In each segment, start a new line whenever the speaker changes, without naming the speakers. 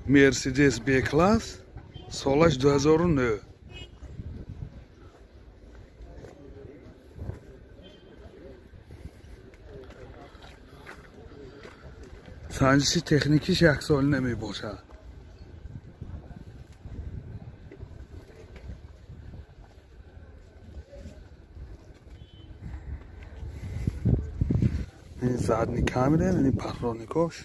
Mercedes B-Class سالش 2009. سنجش تکنیکیش 1 سال نمی باشه. این задній камера, این پهلوانیکاش.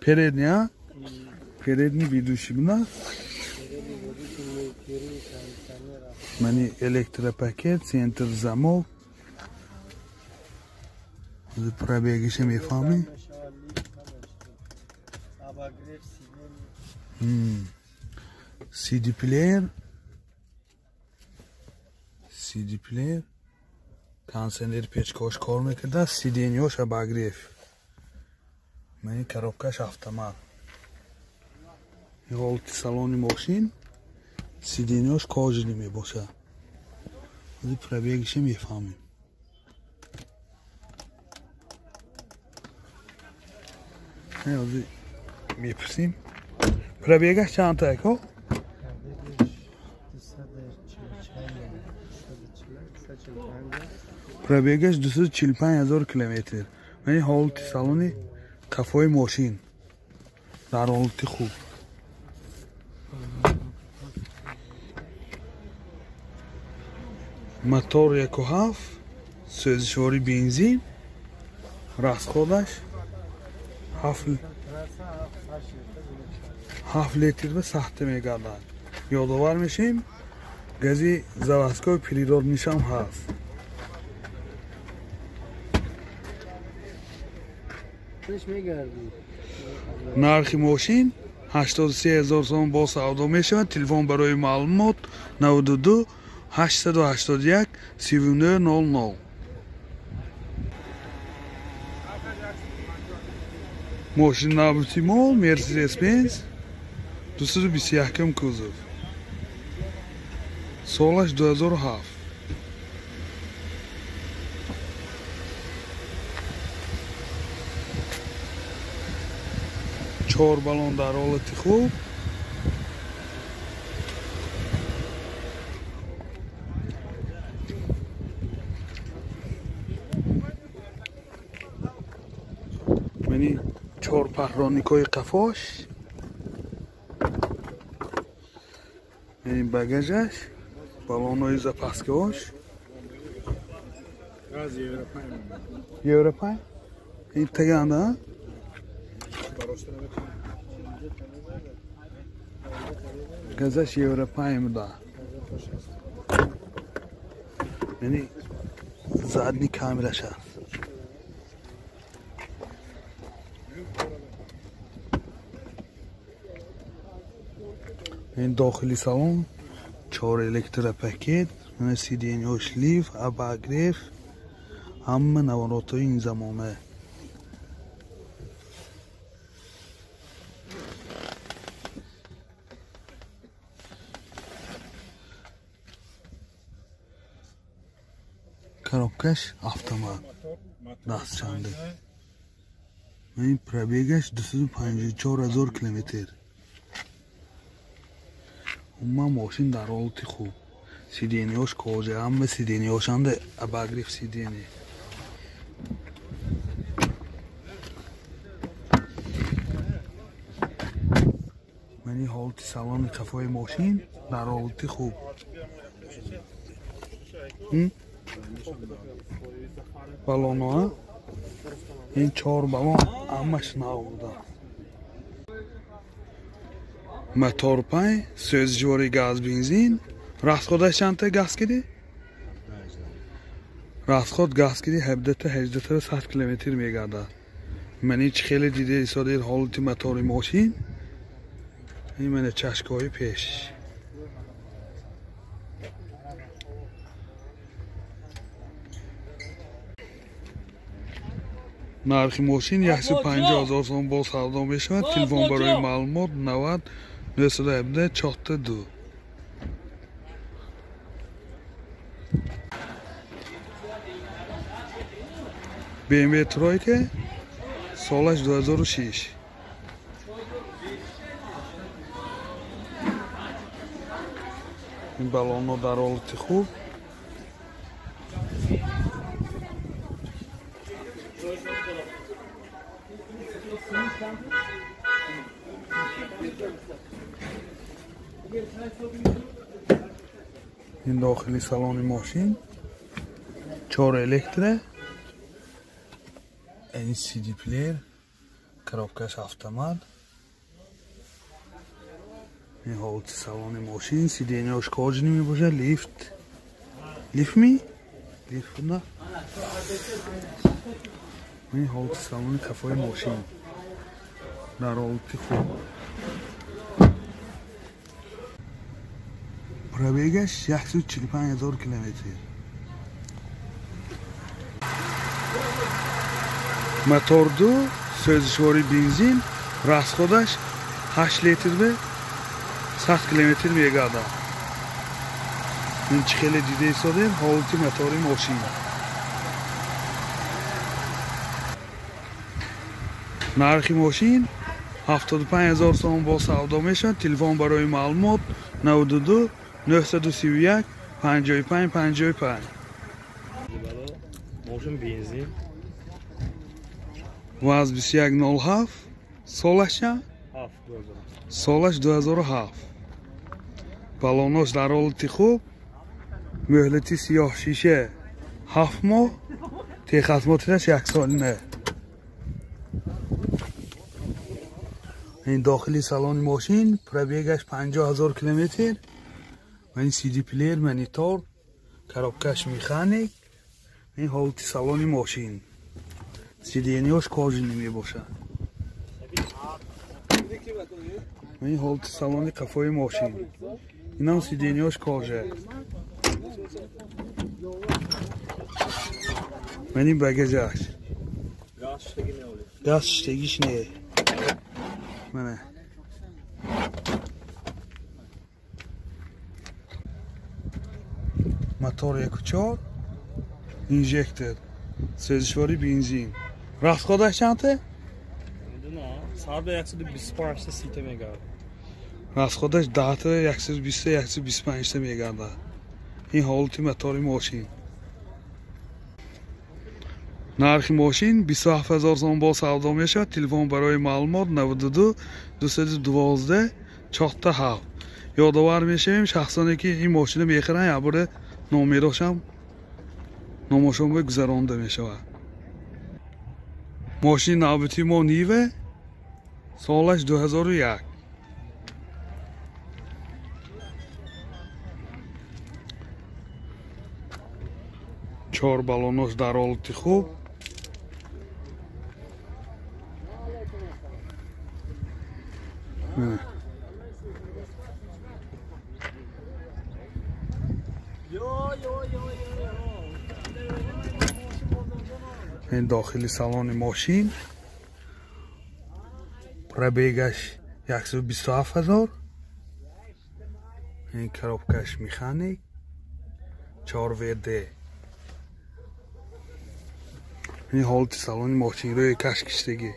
Передняя? Передний ведущий у нас. Мани электропакет, центр замок. Пробегище мефами. CD player. CD player. Kondisioner pechkosh kor mekirda, sideniyosh обогрев. Мани коробкаш автомат. Ҳолати салони мошин сиденияш кожаный мебошад. Ҳозир пробегиш мефаҳмем. Ҳозир мепурсим. Пробегаш чанд ко? Пробегаш 245,000 километр. Мани ҳолати салони қафои мошин дар ҳолати хуб. Мотор 1.7 сӯзишвори бензин. Расходаш 7 литр ба сахта мегардад. Ёдовар мешем, гази заводской природнишам ҳаст. нархи мошин 83,000 сом бо савдо мешавад. Телефон барои маълумот 92 881 3900. мошин навбути мол Mercedes Benz 221 кузов. солаш 2007. چهار بالون در حالت خوب. یعنی 4 پهلوانیکای قفاش. یعنی بگاژش، بالونای زاپاسکاش. Euro 5. این تگانه. Газаш Euro 5 да. یعنی задній камераш аст. این داخلی салон 4 электропакет, сиденьёш лиф, обогрев, ҳама наворотҳои ин замона. коробкаш автомат. дастчанде. این пробегаш 254,000 километр. ҳама мошин дар ҳолати хуб. сиденияш кожа, ҳама сиденияшанда обогрев сидения. мани ҳолати салони қафои мошин дар ҳолати хуб. балонҳо این 4 балон ҳамаш нав буда. мотор 5 сӯзишвори газ бензин. расходаш чанд та газ киди? расход газ киди 17-18 километр мегардад. мани чӣ хеле дида исодир ҳолати мотори мошин. این мана чашкаҳои пеш. нархи мошин 150,000 сом бо савдо мешавад. телефон барои маълумот 90 917 42. BMW тройка солаш 2006. این بالون در حالت خوب. این داخلی سالن ماشین 4 الکتره. این سی دی پلیر، коробкаш автомат. این حالت سالن ماشین، سیدینیاش کاجنی می باشه. لیفت نه. این حالت سالن کفای ماشین در حالت خوب. پرابیگش 145,000 کیلومتر. мотор 2 سوزشواری بنزین، расходаш 8 لیتر به 100 کیلومتر میگرده. این خیلی دیده ایستاده حالت موتور ماشین. نرخ ماشین 75,000 سوم با سودا میشه. تلفن برای معلومات 92 931 55 55.
ماشین بنزین
واز 2107 سالش 2007. بالوناش در حالت خوب. مهلتی سیاه شیشه 7 ماه. خدماتش 1 سال نه. این داخلی سالن ماشین پرابیگش 50,000 کیلومتر. این سی دی پلیر، مانیتور، коробкаш مکانیک. این حالت سالن ماشین، سیدینیاش کاجنی می باشه. این حالت سالن کفای ماشین، این هم سیدینیاش کاجه. من این بگجاش دستشتگیش نه. منه موتور 1.4 اینژکتر، سوزشواری بنزین. расходаш چنده؟
میدونم ساعت 125 تا 30 تا میگرده.
расходаш 10 تا 120 تا 125 تا میگرده. این حالت موتور ماشین. نرخ ماشین 27,000 سوم با سودا میشه. تلفن برای معلومات 92 212 47. یادآور میشیم شخصانی که این ماشین میخرن یا بره نامراشم نامشون به گذرانده میشه. ماشین نوبتی ما نیوه، سالش 2001. چهار بالوناش در حالت خوب. این داخلی سالن ماشین پرابیگش 127,000. این коробкаш مکانیک 4 ورده. این حالت سالن ماشین روی کشکشتگی.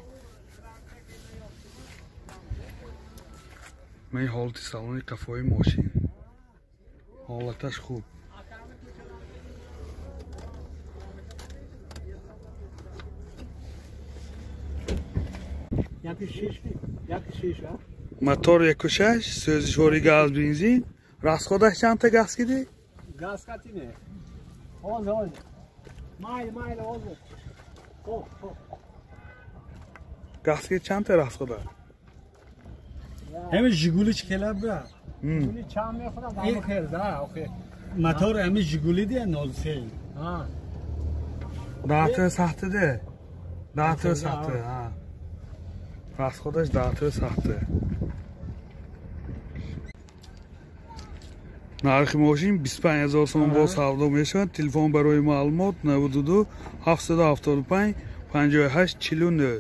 این حالت سالن کفای ماشین، حالتش خوب. موتور 1.6 سوزشواری گاز بنزین. расходаш چند تا گاز کدی؟
گاز کتی نه. آن مایل آن.
گاز کد چند تا расходаш؟
همه ژیگولی چکلا برا.
ژیگولی چند میخورم؟ این خیرده. اوکی. موتور همه ژیگولی دیه 03. ها.
10 تا سخته ده. 10 تا سخته. ها. расходаш 10 تا سخته. نرخ ماشین 25,000 سوم با سودا میشه. تلفن برای معلومات 92 775 58 49.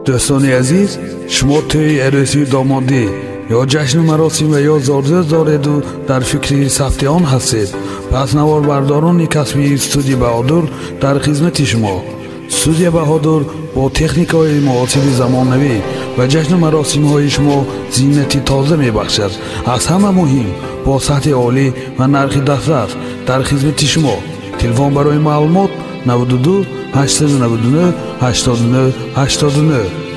دوستان عزیز، شما توی عروسی دامادی ё ҷашну маросим ва ё зорзиёт дореду дар фикри сабти он ҳастед, пас наворбардорони касби студияи Баҳодур дар хизмати шумо. Студияи Баҳодур бо техникаҳои муосири замонавӣ ва ҷашну маросимҳои шумо зиннати тоза мебахшад. аз ҳама муҳим, бо сатҳи олӣ ва нархи дастрафт дар хизмати шумо. Телефон барои маълумот 92 899 89 89.